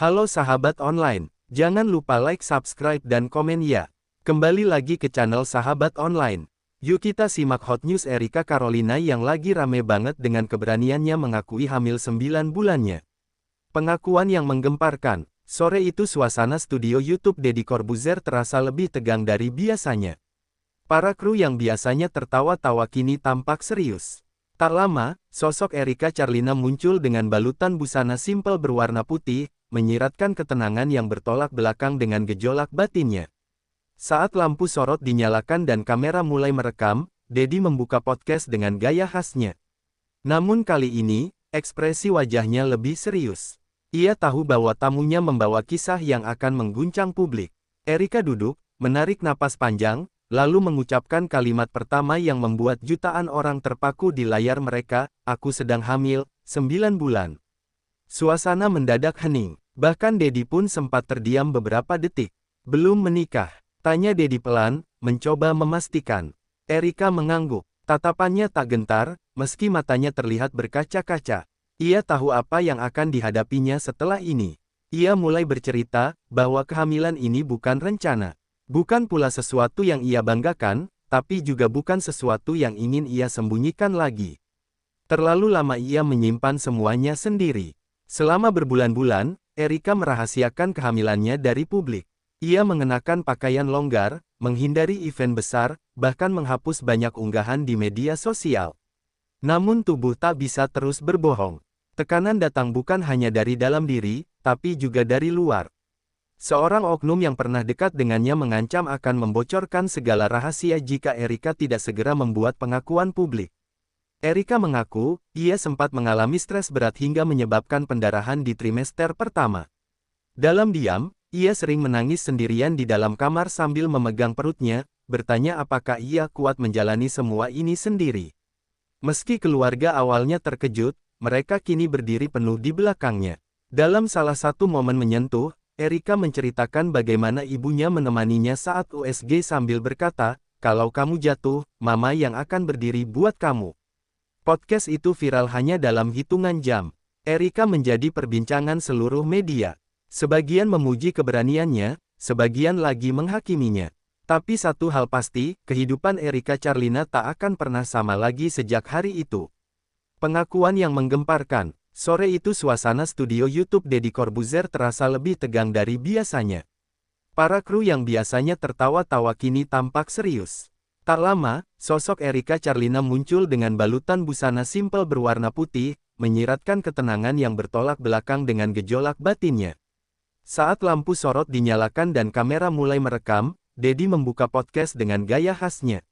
Halo sahabat online, jangan lupa like, subscribe, dan komen ya. Kembali lagi ke channel sahabat online. Yuk kita simak hot news Erika Carolina yang lagi rame banget dengan keberaniannya mengakui hamil 9 bulannya. Pengakuan yang menggemparkan. Sore itu suasana studio YouTube Deddy Corbuzier terasa lebih tegang dari biasanya. Para kru yang biasanya tertawa-tawa kini tampak serius. Tak lama, sosok Erika Carolina muncul dengan balutan busana simpel berwarna putih, menyiratkan ketenangan yang bertolak belakang dengan gejolak batinnya. Saat lampu sorot dinyalakan dan kamera mulai merekam, Deddy membuka podcast dengan gaya khasnya. Namun kali ini, ekspresi wajahnya lebih serius. Ia tahu bahwa tamunya membawa kisah yang akan mengguncang publik. Erika duduk, menarik napas panjang, lalu mengucapkan kalimat pertama yang membuat jutaan orang terpaku di layar mereka, "Aku sedang hamil, 9 bulan." Suasana mendadak hening. Bahkan Deddy pun sempat terdiam beberapa detik. "Belum menikah?" tanya Deddy pelan, mencoba memastikan. Erika mengangguk. Tatapannya tak gentar, meski matanya terlihat berkaca-kaca. Ia tahu apa yang akan dihadapinya setelah ini. Ia mulai bercerita bahwa kehamilan ini bukan rencana. Bukan pula sesuatu yang ia banggakan, tapi juga bukan sesuatu yang ingin ia sembunyikan lagi. Terlalu lama ia menyimpan semuanya sendiri. Selama berbulan-bulan, Erika merahasiakan kehamilannya dari publik. Ia mengenakan pakaian longgar, menghindari event besar, bahkan menghapus banyak unggahan di media sosial. Namun tubuh tak bisa terus berbohong. Tekanan datang bukan hanya dari dalam diri, tapi juga dari luar. Seorang oknum yang pernah dekat dengannya mengancam akan membocorkan segala rahasia jika Erika tidak segera membuat pengakuan publik. Erika mengaku, ia sempat mengalami stres berat hingga menyebabkan pendarahan di trimester pertama. Dalam diam, ia sering menangis sendirian di dalam kamar sambil memegang perutnya, bertanya apakah ia kuat menjalani semua ini sendiri. Meski keluarga awalnya terkejut, mereka kini berdiri penuh di belakangnya. Dalam salah satu momen menyentuh, Erika menceritakan bagaimana ibunya menemaninya saat USG sambil berkata, "Kalau kamu jatuh, mama yang akan berdiri buat kamu." Podcast itu viral hanya dalam hitungan jam. Erika menjadi perbincangan seluruh media. Sebagian memuji keberaniannya, sebagian lagi menghakiminya. Tapi satu hal pasti, kehidupan Erika Carolina tak akan pernah sama lagi sejak hari itu. Pengakuan yang menggemparkan. Sore itu suasana studio YouTube Deddy Corbuzier terasa lebih tegang dari biasanya. Para kru yang biasanya tertawa-tawa kini tampak serius. Tak lama, sosok Erika Carolina muncul dengan balutan busana simpel berwarna putih, menyiratkan ketenangan yang bertolak belakang dengan gejolak batinnya. Saat lampu sorot dinyalakan dan kamera mulai merekam, Deddy membuka podcast dengan gaya khasnya.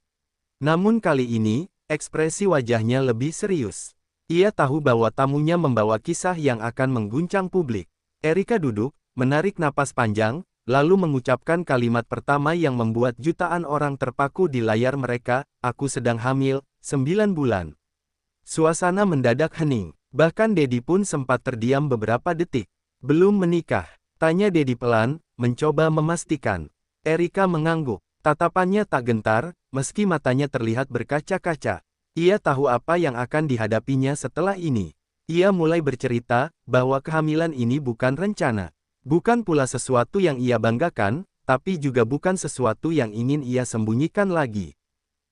Namun kali ini, ekspresi wajahnya lebih serius. Ia tahu bahwa tamunya membawa kisah yang akan mengguncang publik. Erika duduk, menarik napas panjang, lalu mengucapkan kalimat pertama yang membuat jutaan orang terpaku di layar mereka, "Aku sedang hamil, 9 bulan." Suasana mendadak hening. Bahkan Deddy pun sempat terdiam beberapa detik. "Belum menikah?" tanya Deddy pelan, mencoba memastikan. Erika mengangguk. Tatapannya tak gentar, meski matanya terlihat berkaca-kaca. Ia tahu apa yang akan dihadapinya setelah ini. Ia mulai bercerita bahwa kehamilan ini bukan rencana. Bukan pula sesuatu yang ia banggakan, tapi juga bukan sesuatu yang ingin ia sembunyikan lagi.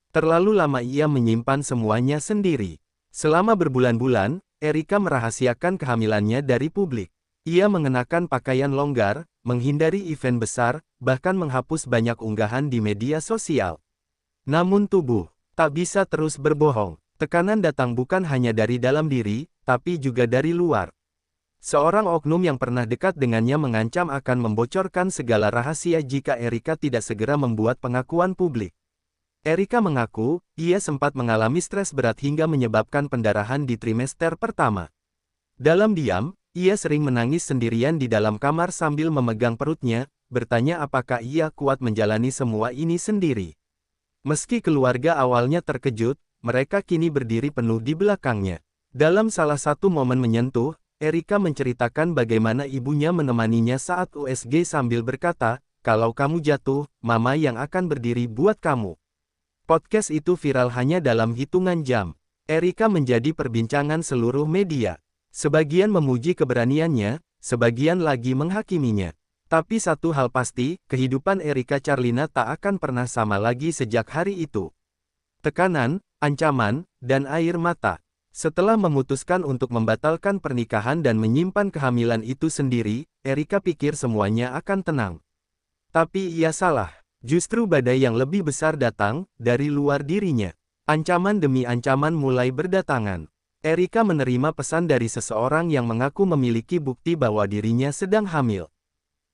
Terlalu lama ia menyimpan semuanya sendiri. Selama berbulan-bulan, Erika merahasiakan kehamilannya dari publik. Ia mengenakan pakaian longgar, menghindari event besar, bahkan menghapus banyak unggahan di media sosial. Namun tubuh tak bisa terus berbohong. Tekanan datang bukan hanya dari dalam diri, tapi juga dari luar. Seorang oknum yang pernah dekat dengannya mengancam akan membocorkan segala rahasia jika Erika tidak segera membuat pengakuan publik. Erika mengaku, ia sempat mengalami stres berat hingga menyebabkan pendarahan di trimester pertama. Dalam diam, ia sering menangis sendirian di dalam kamar sambil memegang perutnya, bertanya apakah ia kuat menjalani semua ini sendiri. Meski keluarga awalnya terkejut, mereka kini berdiri penuh di belakangnya. Dalam salah satu momen menyentuh, Erika menceritakan bagaimana ibunya menemaninya saat USG sambil berkata, "Kalau kamu jatuh, mama yang akan berdiri buat kamu." Podcast itu viral hanya dalam hitungan jam. Erika menjadi perbincangan seluruh media. Sebagian memuji keberaniannya, sebagian lagi menghakiminya. Tapi satu hal pasti, kehidupan Erika Charlina tak akan pernah sama lagi sejak hari itu. Tekanan, ancaman, dan air mata. Setelah memutuskan untuk membatalkan pernikahan dan menyimpan kehamilan itu sendiri, Erika pikir semuanya akan tenang. Tapi ia salah. Justru badai yang lebih besar datang dari luar dirinya. Ancaman demi ancaman mulai berdatangan. Erika menerima pesan dari seseorang yang mengaku memiliki bukti bahwa dirinya sedang hamil.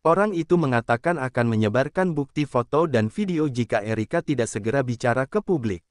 Orang itu mengatakan akan menyebarkan bukti foto dan video jika Erika tidak segera bicara ke publik.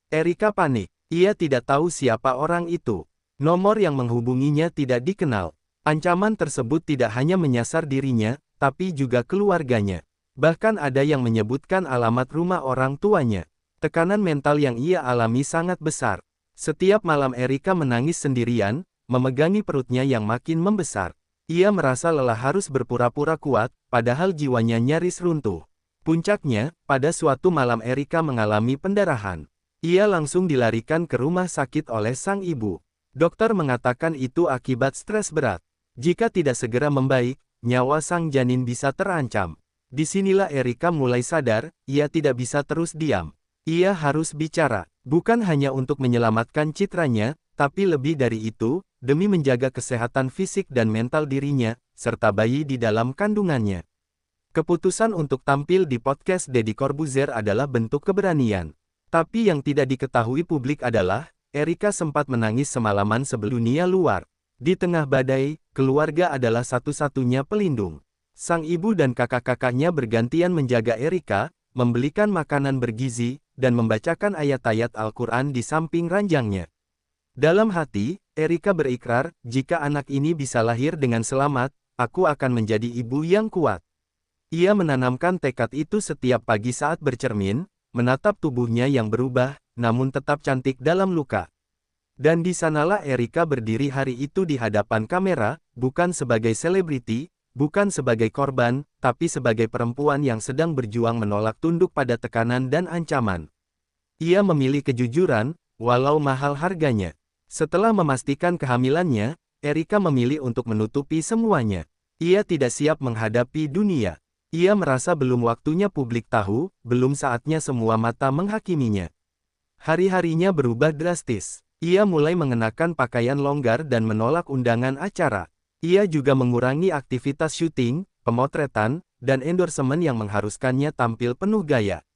Erika panik. Ia tidak tahu siapa orang itu. Nomor yang menghubunginya tidak dikenal. Ancaman tersebut tidak hanya menyasar dirinya, tapi juga keluarganya. Bahkan ada yang menyebutkan alamat rumah orang tuanya. Tekanan mental yang ia alami sangat besar. Setiap malam Erika menangis sendirian, memegangi perutnya yang makin membesar. Ia merasa lelah harus berpura-pura kuat, padahal jiwanya nyaris runtuh. Puncaknya, pada suatu malam Erika mengalami pendarahan. Ia langsung dilarikan ke rumah sakit oleh sang ibu. Dokter mengatakan itu akibat stres berat. Jika tidak segera membaik, nyawa sang janin bisa terancam. Disinilah Erika mulai sadar, ia tidak bisa terus diam. Ia harus bicara, bukan hanya untuk menyelamatkan citranya, tapi lebih dari itu, demi menjaga kesehatan fisik dan mental dirinya, serta bayi di dalam kandungannya. Keputusan untuk tampil di podcast Deddy Corbuzier adalah bentuk keberanian. Tapi yang tidak diketahui publik adalah, Erika sempat menangis semalaman sebelum dunia luar. Di tengah badai, keluarga adalah satu-satunya pelindung. Sang ibu dan kakak-kakaknya bergantian menjaga Erika, membelikan makanan bergizi, dan membacakan ayat-ayat Al-Quran di samping ranjangnya. Dalam hati, Erika berikrar, jika anak ini bisa lahir dengan selamat, aku akan menjadi ibu yang kuat. Ia menanamkan tekad itu setiap pagi saat bercermin, menatap tubuhnya yang berubah, namun tetap cantik dalam luka. Dan di sanalah Erika berdiri hari itu di hadapan kamera, bukan sebagai selebriti, bukan sebagai korban, tapi sebagai perempuan yang sedang berjuang menolak tunduk pada tekanan dan ancaman. Ia memilih kejujuran, walau mahal harganya. Setelah memastikan kehamilannya, Erika memilih untuk menutupi semuanya. Ia tidak siap menghadapi dunia. Ia merasa belum waktunya publik tahu, belum saatnya semua mata menghakiminya. Hari-harinya berubah drastis. Ia mulai mengenakan pakaian longgar dan menolak undangan acara. Ia juga mengurangi aktivitas syuting, pemotretan, dan endorsement yang mengharuskannya tampil penuh gaya.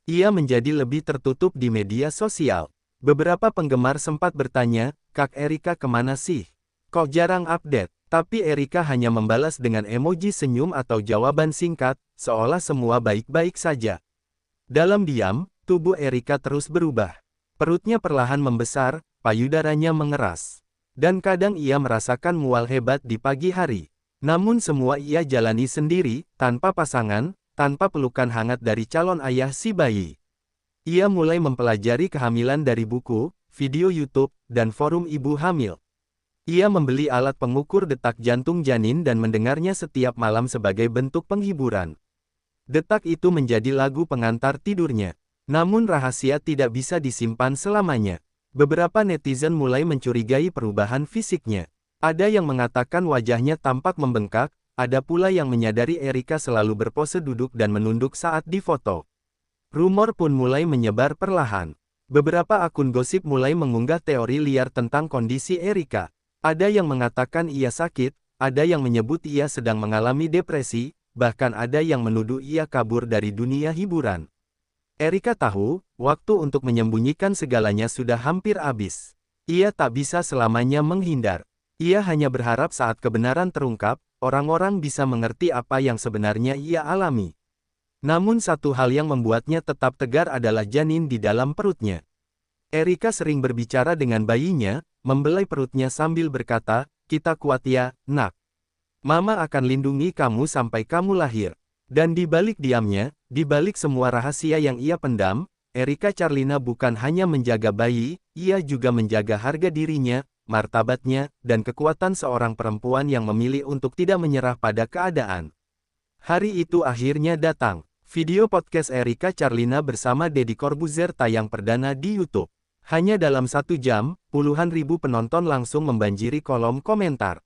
Ia menjadi lebih tertutup di media sosial. Beberapa penggemar sempat bertanya, "Kak Erika kemana sih? Kok jarang update?" Tapi Erika hanya membalas dengan emoji senyum atau jawaban singkat, seolah semua baik-baik saja. Dalam diam, tubuh Erika terus berubah. Perutnya perlahan membesar, payudaranya mengeras. Dan kadang ia merasakan mual hebat di pagi hari. Namun semua ia jalani sendiri, tanpa pasangan, tanpa pelukan hangat dari calon ayah si bayi. Ia mulai mempelajari kehamilan dari buku, video YouTube, dan forum ibu hamil. Ia membeli alat pengukur detak jantung janin dan mendengarnya setiap malam sebagai bentuk penghiburan. Detak itu menjadi lagu pengantar tidurnya. Namun rahasia tidak bisa disimpan selamanya. Beberapa netizen mulai mencurigai perubahan fisiknya. Ada yang mengatakan wajahnya tampak membengkak, ada pula yang menyadari Erika selalu berpose duduk dan menunduk saat difoto. Rumor pun mulai menyebar perlahan. Beberapa akun gosip mulai mengunggah teori liar tentang kondisi Erika. Ada yang mengatakan ia sakit, ada yang menyebut ia sedang mengalami depresi, bahkan ada yang menuduh ia kabur dari dunia hiburan. Erika tahu, waktu untuk menyembunyikan segalanya sudah hampir habis. Ia tak bisa selamanya menghindar. Ia hanya berharap saat kebenaran terungkap, orang-orang bisa mengerti apa yang sebenarnya ia alami. Namun satu hal yang membuatnya tetap tegar adalah janin di dalam perutnya. Erika sering berbicara dengan bayinya, membelai perutnya sambil berkata, "Kita kuat ya, nak. Mama akan lindungi kamu sampai kamu lahir." Dan di balik diamnya, di balik semua rahasia yang ia pendam, Erika Charlina bukan hanya menjaga bayi, ia juga menjaga harga dirinya, martabatnya, dan kekuatan seorang perempuan yang memilih untuk tidak menyerah pada keadaan. Hari itu akhirnya datang. Video podcast Erika Charlina bersama Deddy Corbuzier tayang perdana di YouTube. Hanya dalam 1 jam, puluhan ribu penonton langsung membanjiri kolom komentar.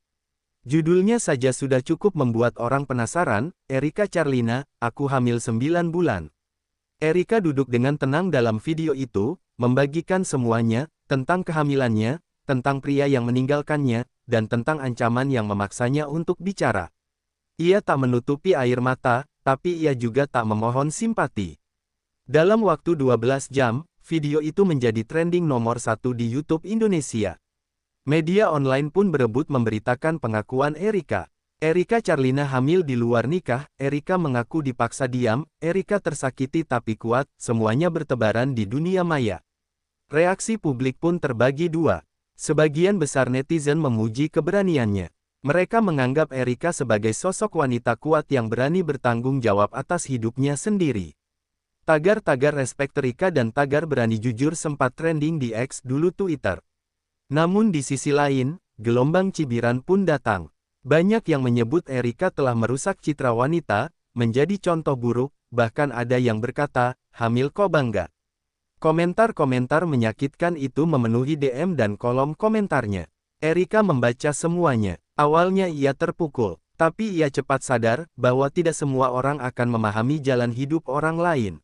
Judulnya saja sudah cukup membuat orang penasaran, Erika Charlina, aku hamil 9 bulan. Erika duduk dengan tenang dalam video itu, membagikan semuanya, tentang kehamilannya, tentang pria yang meninggalkannya, dan tentang ancaman yang memaksanya untuk bicara. Ia tak menutupi air mata, tapi ia juga tak memohon simpati. Dalam waktu 12 jam, video itu menjadi trending nomor 1 di YouTube Indonesia. Media online pun berebut memberitakan pengakuan Erika. Erika Charlina hamil di luar nikah, Erika mengaku dipaksa diam, Erika tersakiti tapi kuat, semuanya bertebaran di dunia maya. Reaksi publik pun terbagi dua. Sebagian besar netizen memuji keberaniannya. Mereka menganggap Erika sebagai sosok wanita kuat yang berani bertanggung jawab atas hidupnya sendiri. Tagar-tagar respect Erika dan tagar berani jujur sempat trending di X dulu Twitter. Namun di sisi lain, gelombang cibiran pun datang. Banyak yang menyebut Erika telah merusak citra wanita, menjadi contoh buruk, bahkan ada yang berkata, hamil kok bangga. Komentar-komentar menyakitkan itu memenuhi DM dan kolom komentarnya. Erika membaca semuanya. Awalnya ia terpukul, tapi ia cepat sadar bahwa tidak semua orang akan memahami jalan hidup orang lain.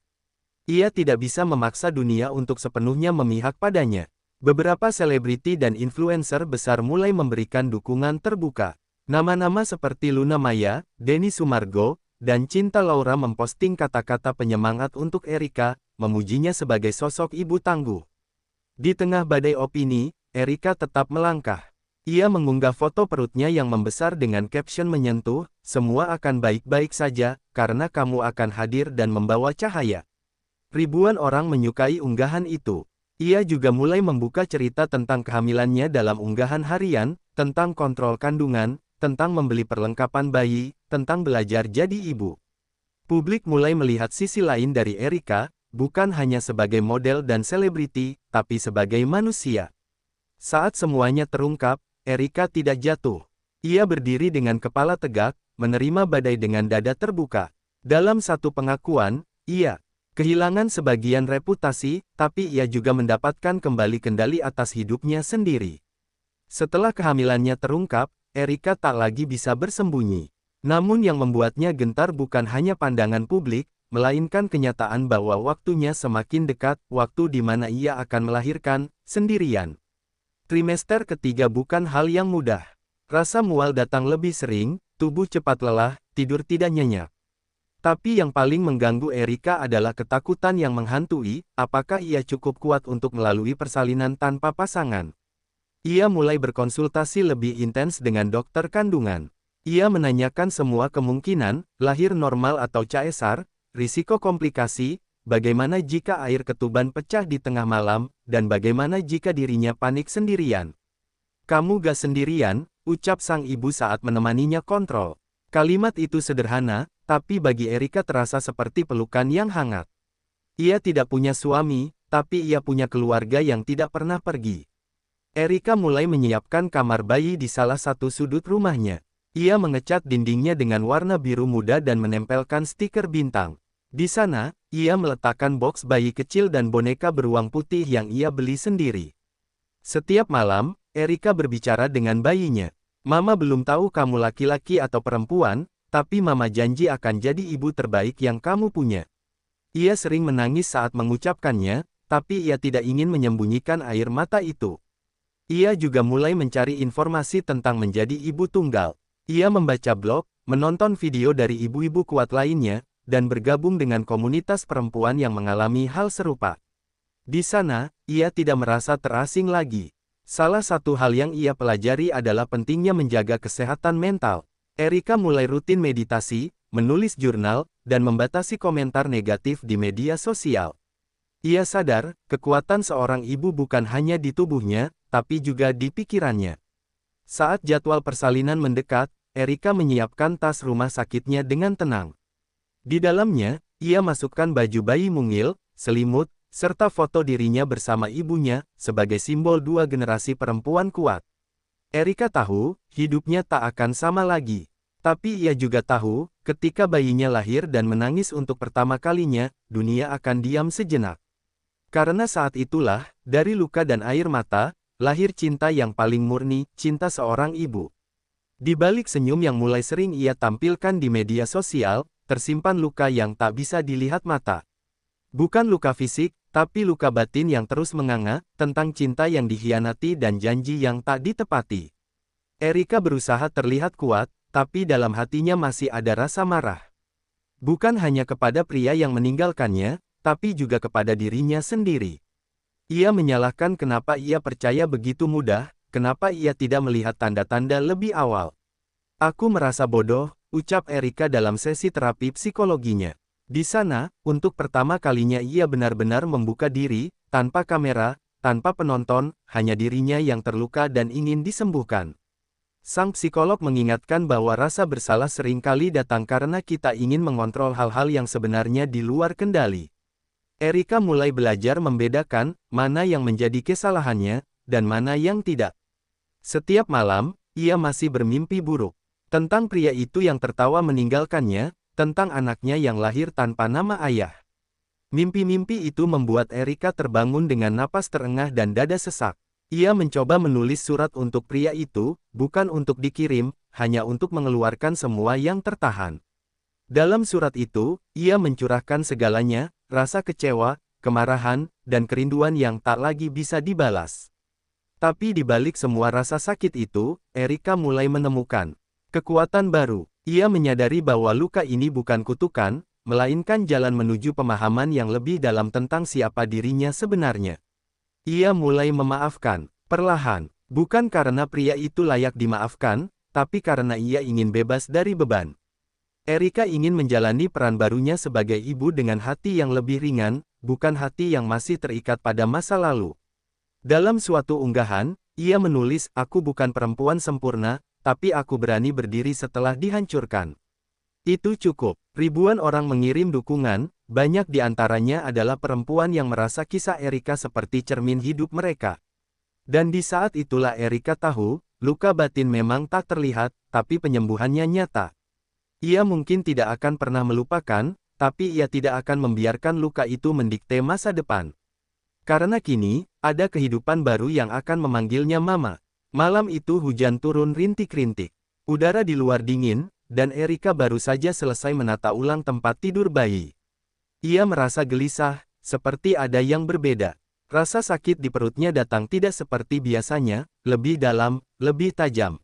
Ia tidak bisa memaksa dunia untuk sepenuhnya memihak padanya. Beberapa selebriti dan influencer besar mulai memberikan dukungan terbuka. Nama-nama seperti Luna Maya, Denny Sumargo, dan Cinta Laura memposting kata-kata penyemangat untuk Erika, memujinya sebagai sosok ibu tangguh. Di tengah badai opini, Erika tetap melangkah. Ia mengunggah foto perutnya yang membesar dengan caption menyentuh, "Semua akan baik-baik saja, karena kamu akan hadir dan membawa cahaya." Ribuan orang menyukai unggahan itu. Ia juga mulai membuka cerita tentang kehamilannya dalam unggahan harian, tentang kontrol kandungan, tentang membeli perlengkapan bayi, tentang belajar jadi ibu. Publik mulai melihat sisi lain dari Erika, bukan hanya sebagai model dan selebriti, tapi sebagai manusia. Saat semuanya terungkap, Erika tidak jatuh. Ia berdiri dengan kepala tegak, menerima badai dengan dada terbuka. Dalam satu pengakuan, ia kehilangan sebagian reputasi, tapi ia juga mendapatkan kembali kendali atas hidupnya sendiri. Setelah kehamilannya terungkap, Erika tak lagi bisa bersembunyi. Namun yang membuatnya gentar bukan hanya pandangan publik, melainkan kenyataan bahwa waktunya semakin dekat, waktu di mana ia akan melahirkan, sendirian. Trimester ketiga bukan hal yang mudah. Rasa mual datang lebih sering, tubuh cepat lelah, tidur tidak nyenyak. Tapi yang paling mengganggu Erika adalah ketakutan yang menghantui, apakah ia cukup kuat untuk melalui persalinan tanpa pasangan. Ia mulai berkonsultasi lebih intens dengan dokter kandungan. Ia menanyakan semua kemungkinan, lahir normal atau caesar, risiko komplikasi, bagaimana jika air ketuban pecah di tengah malam, dan bagaimana jika dirinya panik sendirian. "Kamu gak sendirian," ucap sang ibu saat menemaninya kontrol. Kalimat itu sederhana, tapi bagi Erika terasa seperti pelukan yang hangat. Ia tidak punya suami, tapi ia punya keluarga yang tidak pernah pergi. Erika mulai menyiapkan kamar bayi di salah satu sudut rumahnya. Ia mengecat dindingnya dengan warna biru muda dan menempelkan stiker bintang. Di sana, ia meletakkan boks bayi kecil dan boneka beruang putih yang ia beli sendiri. Setiap malam, Erika berbicara dengan bayinya. "Mama belum tahu kamu laki-laki atau perempuan, tapi Mama janji akan jadi ibu terbaik yang kamu punya." Ia sering menangis saat mengucapkannya, tapi ia tidak ingin menyembunyikan air mata itu. Ia juga mulai mencari informasi tentang menjadi ibu tunggal. Ia membaca blog, menonton video dari ibu-ibu kuat lainnya, dan bergabung dengan komunitas perempuan yang mengalami hal serupa. Di sana, ia tidak merasa terasing lagi. Salah satu hal yang ia pelajari adalah pentingnya menjaga kesehatan mental. Erika mulai rutin meditasi, menulis jurnal, dan membatasi komentar negatif di media sosial. Ia sadar, kekuatan seorang ibu bukan hanya di tubuhnya, tapi juga di pikirannya. Saat jadwal persalinan mendekat, Erika menyiapkan tas rumah sakitnya dengan tenang. Di dalamnya, ia masukkan baju bayi mungil, selimut, serta foto dirinya bersama ibunya, sebagai simbol dua generasi perempuan kuat. Erika tahu, hidupnya tak akan sama lagi. Tapi ia juga tahu, ketika bayinya lahir dan menangis untuk pertama kalinya, dunia akan diam sejenak. Karena saat itulah, dari luka dan air mata, lahir cinta yang paling murni, cinta seorang ibu. Di balik senyum yang mulai sering ia tampilkan di media sosial, tersimpan luka yang tak bisa dilihat mata. Bukan luka fisik, tapi luka batin yang terus menganga, tentang cinta yang dikhianati dan janji yang tak ditepati. Erika berusaha terlihat kuat, tapi dalam hatinya masih ada rasa marah. Bukan hanya kepada pria yang meninggalkannya, tapi juga kepada dirinya sendiri. Ia menyalahkan kenapa ia percaya begitu mudah, kenapa ia tidak melihat tanda-tanda lebih awal. Aku merasa bodoh, ucap Erika dalam sesi terapi psikologinya. Di sana, untuk pertama kalinya ia benar-benar membuka diri, tanpa kamera, tanpa penonton, hanya dirinya yang terluka dan ingin disembuhkan. Sang psikolog mengingatkan bahwa rasa bersalah seringkali datang karena kita ingin mengontrol hal-hal yang sebenarnya di luar kendali. Erika mulai belajar membedakan mana yang menjadi kesalahannya, dan mana yang tidak. Setiap malam, ia masih bermimpi buruk. Tentang pria itu yang tertawa meninggalkannya, tentang anaknya yang lahir tanpa nama ayah. Mimpi-mimpi itu membuat Erika terbangun dengan napas terengah dan dada sesak. Ia mencoba menulis surat untuk pria itu, bukan untuk dikirim, hanya untuk mengeluarkan semua yang tertahan. Dalam surat itu, ia mencurahkan segalanya, rasa kecewa, kemarahan, dan kerinduan yang tak lagi bisa dibalas. Tapi di balik semua rasa sakit itu, Erika mulai menemukan kekuatan baru. Ia menyadari bahwa luka ini bukan kutukan, melainkan jalan menuju pemahaman yang lebih dalam tentang siapa dirinya sebenarnya. Ia mulai memaafkan, perlahan, bukan karena pria itu layak dimaafkan, tapi karena ia ingin bebas dari beban. Erika ingin menjalani peran barunya sebagai ibu dengan hati yang lebih ringan, bukan hati yang masih terikat pada masa lalu. Dalam suatu unggahan, ia menulis, "Aku bukan perempuan sempurna, tapi aku berani berdiri setelah dihancurkan." Itu cukup. Ribuan orang mengirim dukungan, banyak di antaranya adalah perempuan yang merasa kisah Erika seperti cermin hidup mereka. Dan di saat itulah Erika tahu, luka batin memang tak terlihat, tapi penyembuhannya nyata. Ia mungkin tidak akan pernah melupakan, tapi ia tidak akan membiarkan luka itu mendikte masa depan. Karena kini, ada kehidupan baru yang akan memanggilnya Mama. Malam itu hujan turun rintik-rintik. Udara di luar dingin, dan Erika baru saja selesai menata ulang tempat tidur bayi. Ia merasa gelisah, seperti ada yang berbeda. Rasa sakit di perutnya datang tidak seperti biasanya, lebih dalam, lebih tajam.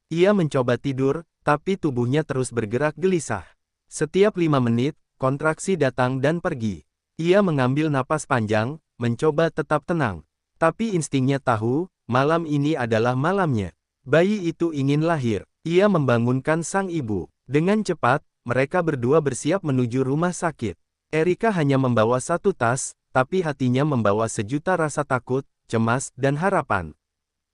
Ia mencoba tidur, tapi tubuhnya terus bergerak gelisah. Setiap 5 menit, kontraksi datang dan pergi. Ia mengambil napas panjang, mencoba tetap tenang. Tapi instingnya tahu, malam ini adalah malamnya. Bayi itu ingin lahir. Ia membangunkan sang ibu. Dengan cepat, mereka berdua bersiap menuju rumah sakit. Erika hanya membawa satu tas, tapi hatinya membawa sejuta rasa takut, cemas, dan harapan.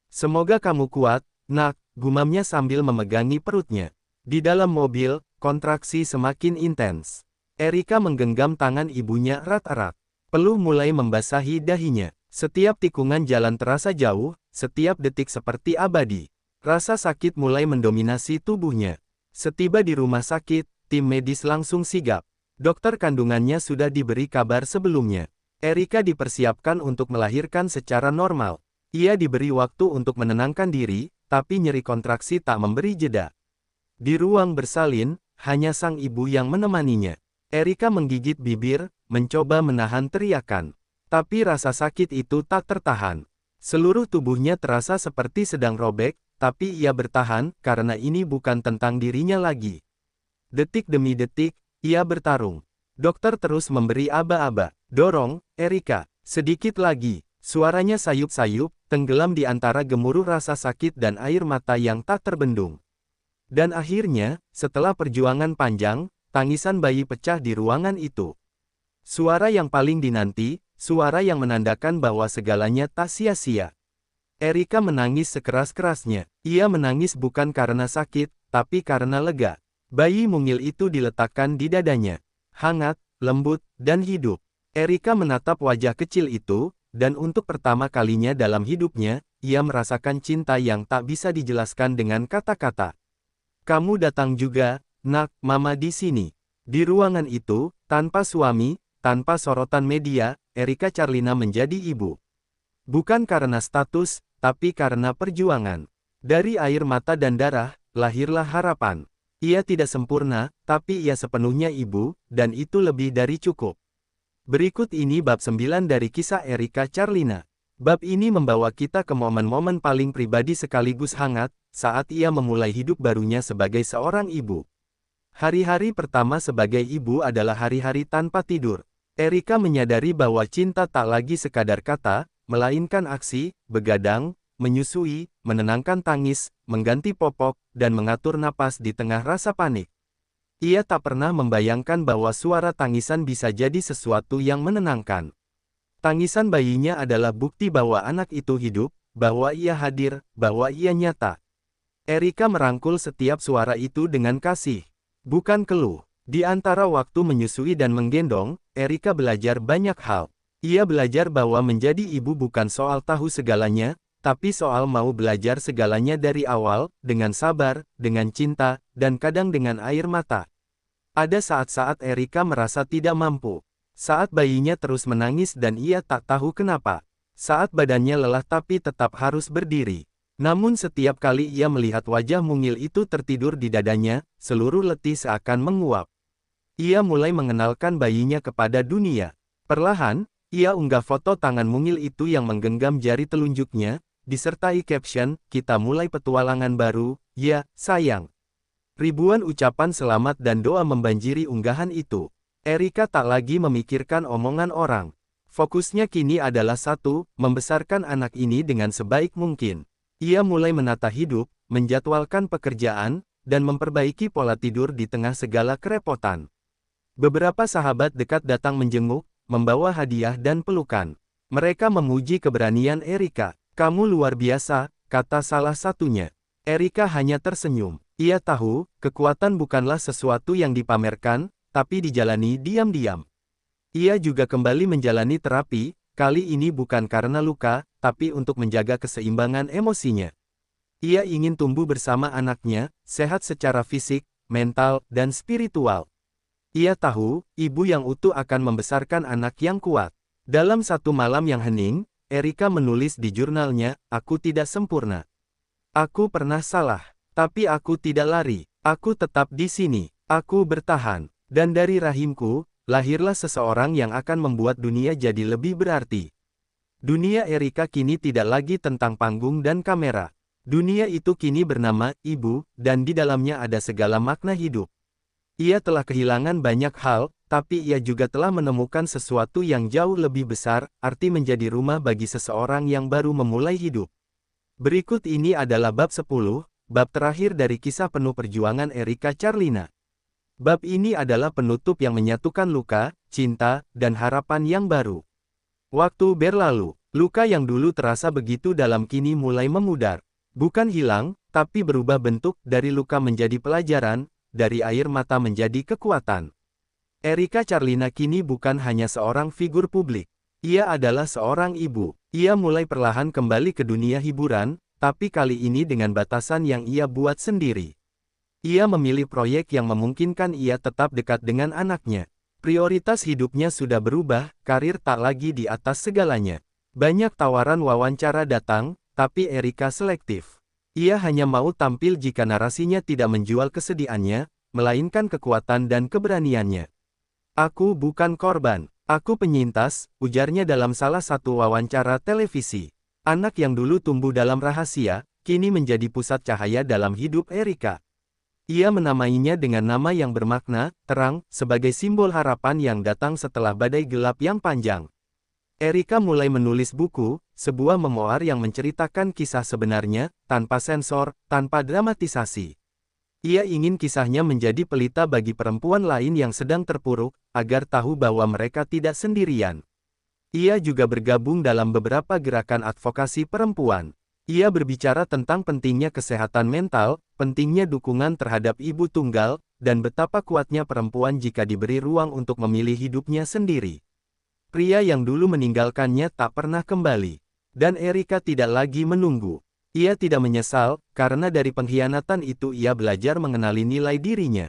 "Semoga kamu kuat, nak," gumamnya sambil memegangi perutnya. Di dalam mobil, kontraksi semakin intens. Erika menggenggam tangan ibunya erat-erat. Peluh mulai membasahi dahinya. Setiap tikungan jalan terasa jauh, setiap detik seperti abadi. Rasa sakit mulai mendominasi tubuhnya. Setiba di rumah sakit, tim medis langsung sigap. Dokter kandungannya sudah diberi kabar sebelumnya. Erika dipersiapkan untuk melahirkan secara normal. Ia diberi waktu untuk menenangkan diri, tapi nyeri kontraksi tak memberi jeda. Di ruang bersalin, hanya sang ibu yang menemaninya. Erika menggigit bibir, mencoba menahan teriakan. Tapi rasa sakit itu tak tertahan. Seluruh tubuhnya terasa seperti sedang robek, tapi ia bertahan, karena ini bukan tentang dirinya lagi. Detik demi detik, ia bertarung. Dokter terus memberi aba-aba. "Dorong, Erika, sedikit lagi." Suaranya sayup-sayup, tenggelam di antara gemuruh rasa sakit dan air mata yang tak terbendung. Dan akhirnya, setelah perjuangan panjang, tangisan bayi pecah di ruangan itu. Suara yang paling dinanti, suara yang menandakan bahwa segalanya tak sia-sia. Erika menangis sekeras-kerasnya. Ia menangis bukan karena sakit, tapi karena lega. Bayi mungil itu diletakkan di dadanya. Hangat, lembut, dan hidup. Erika menatap wajah kecil itu, dan untuk pertama kalinya dalam hidupnya, ia merasakan cinta yang tak bisa dijelaskan dengan kata-kata. "Kamu datang juga, nak," Mama di sini. Di ruangan itu, tanpa suami, tanpa sorotan media, Erika Charlina menjadi ibu. Bukan karena status, tapi karena perjuangan. Dari air mata dan darah, lahirlah harapan. Ia tidak sempurna, tapi ia sepenuhnya ibu, dan itu lebih dari cukup. Berikut ini bab 9 dari kisah Erika Carlina. Bab ini membawa kita ke momen-momen paling pribadi sekaligus hangat, saat ia memulai hidup barunya sebagai seorang ibu. Hari-hari pertama sebagai ibu adalah hari-hari tanpa tidur. Erika menyadari bahwa cinta tak lagi sekadar kata, melainkan aksi, begadang, menyusui, menenangkan tangis, mengganti popok, dan mengatur napas di tengah rasa panik. Ia tak pernah membayangkan bahwa suara tangisan bisa jadi sesuatu yang menenangkan. Tangisan bayinya adalah bukti bahwa anak itu hidup, bahwa ia hadir, bahwa ia nyata. Erika merangkul setiap suara itu dengan kasih, bukan keluh. Di antara waktu menyusui dan menggendong, Erika belajar banyak hal. Ia belajar bahwa menjadi ibu bukan soal tahu segalanya, tapi soal mau belajar segalanya dari awal, dengan sabar, dengan cinta, dan kadang dengan air mata. Ada saat-saat Erika merasa tidak mampu. Saat bayinya terus menangis dan ia tak tahu kenapa. Saat badannya lelah tapi tetap harus berdiri. Namun setiap kali ia melihat wajah mungil itu tertidur di dadanya, seluruh letih seakan menguap. Ia mulai mengenalkan bayinya kepada dunia. Perlahan, ia unggah foto tangan mungil itu yang menggenggam jari telunjuknya, disertai caption, "Kita mulai petualangan baru, ya, sayang." Ribuan ucapan selamat dan doa membanjiri unggahan itu. Erika tak lagi memikirkan omongan orang. Fokusnya kini adalah satu, membesarkan anak ini dengan sebaik mungkin. Ia mulai menata hidup, menjadwalkan pekerjaan, dan memperbaiki pola tidur di tengah segala kerepotan. Beberapa sahabat dekat datang menjenguk, membawa hadiah dan pelukan. Mereka memuji keberanian Erika. "Kamu luar biasa," kata salah satunya. Erika hanya tersenyum. Ia tahu, kekuatan bukanlah sesuatu yang dipamerkan, tapi dijalani diam-diam. Ia juga kembali menjalani terapi, kali ini bukan karena luka, tapi untuk menjaga keseimbangan emosinya. Ia ingin tumbuh bersama anaknya, sehat secara fisik, mental, dan spiritual. Ia tahu, ibu yang utuh akan membesarkan anak yang kuat. Dalam satu malam yang hening, Erika menulis di jurnalnya, "Aku tidak sempurna. Aku pernah salah, tapi aku tidak lari. Aku tetap di sini. Aku bertahan. Dan dari rahimku, lahirlah seseorang yang akan membuat dunia jadi lebih berarti." Dunia Erika kini tidak lagi tentang panggung dan kamera. Dunia itu kini bernama Ibu, dan di dalamnya ada segala makna hidup. Ia telah kehilangan banyak hal, tapi ia juga telah menemukan sesuatu yang jauh lebih besar, arti menjadi rumah bagi seseorang yang baru memulai hidup. Berikut ini adalah bab 10, bab terakhir dari kisah penuh perjuangan Erika Carlina. Bab ini adalah penutup yang menyatukan luka, cinta, dan harapan yang baru. Waktu berlalu, luka yang dulu terasa begitu dalam kini mulai memudar. Bukan hilang, tapi berubah bentuk, dari luka menjadi pelajaran, dari air mata menjadi kekuatan. Erika Carlina kini bukan hanya seorang figur publik. Ia adalah seorang ibu. Ia mulai perlahan kembali ke dunia hiburan, tapi kali ini dengan batasan yang ia buat sendiri. Ia memilih proyek yang memungkinkan ia tetap dekat dengan anaknya. Prioritas hidupnya sudah berubah, karir tak lagi di atas segalanya. Banyak tawaran wawancara datang, tapi Erika selektif. Ia hanya mau tampil jika narasinya tidak menjual kesedihannya, melainkan kekuatan dan keberaniannya. "Aku bukan korban, aku penyintas," ujarnya dalam salah satu wawancara televisi. Anak yang dulu tumbuh dalam rahasia, kini menjadi pusat cahaya dalam hidup Erika. Ia menamainya dengan nama yang bermakna, terang, sebagai simbol harapan yang datang setelah badai gelap yang panjang. Erika mulai menulis buku, sebuah memoir yang menceritakan kisah sebenarnya, tanpa sensor, tanpa dramatisasi. Ia ingin kisahnya menjadi pelita bagi perempuan lain yang sedang terpuruk, agar tahu bahwa mereka tidak sendirian. Ia juga bergabung dalam beberapa gerakan advokasi perempuan. Ia berbicara tentang pentingnya kesehatan mental, pentingnya dukungan terhadap ibu tunggal, dan betapa kuatnya perempuan jika diberi ruang untuk memilih hidupnya sendiri. Pria yang dulu meninggalkannya tak pernah kembali. Dan Erika tidak lagi menunggu. Ia tidak menyesal, karena dari pengkhianatan itu ia belajar mengenali nilai dirinya.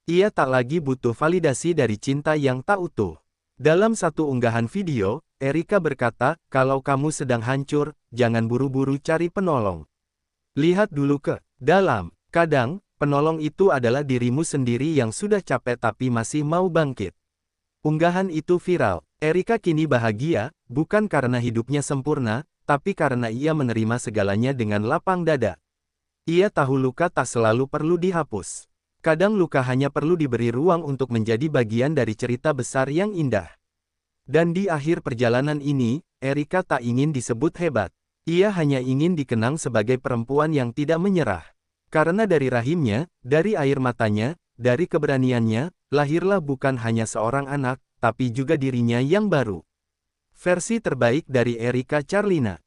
Ia tak lagi butuh validasi dari cinta yang tak utuh. Dalam satu unggahan video, Erika berkata, "Kalau kamu sedang hancur, jangan buru-buru cari penolong. Lihat dulu ke dalam." Kadang, penolong itu adalah dirimu sendiri yang sudah capek tapi masih mau bangkit. Unggahan itu viral. Erika kini bahagia, bukan karena hidupnya sempurna, tapi karena ia menerima segalanya dengan lapang dada. Ia tahu luka tak selalu perlu dihapus. Kadang luka hanya perlu diberi ruang untuk menjadi bagian dari cerita besar yang indah. Dan di akhir perjalanan ini, Erika tak ingin disebut hebat. Ia hanya ingin dikenang sebagai perempuan yang tidak menyerah. Karena dari rahimnya, dari air matanya, dari keberaniannya, lahirlah bukan hanya seorang anak, tapi juga dirinya yang baru. Versi terbaik dari Erika Carlina.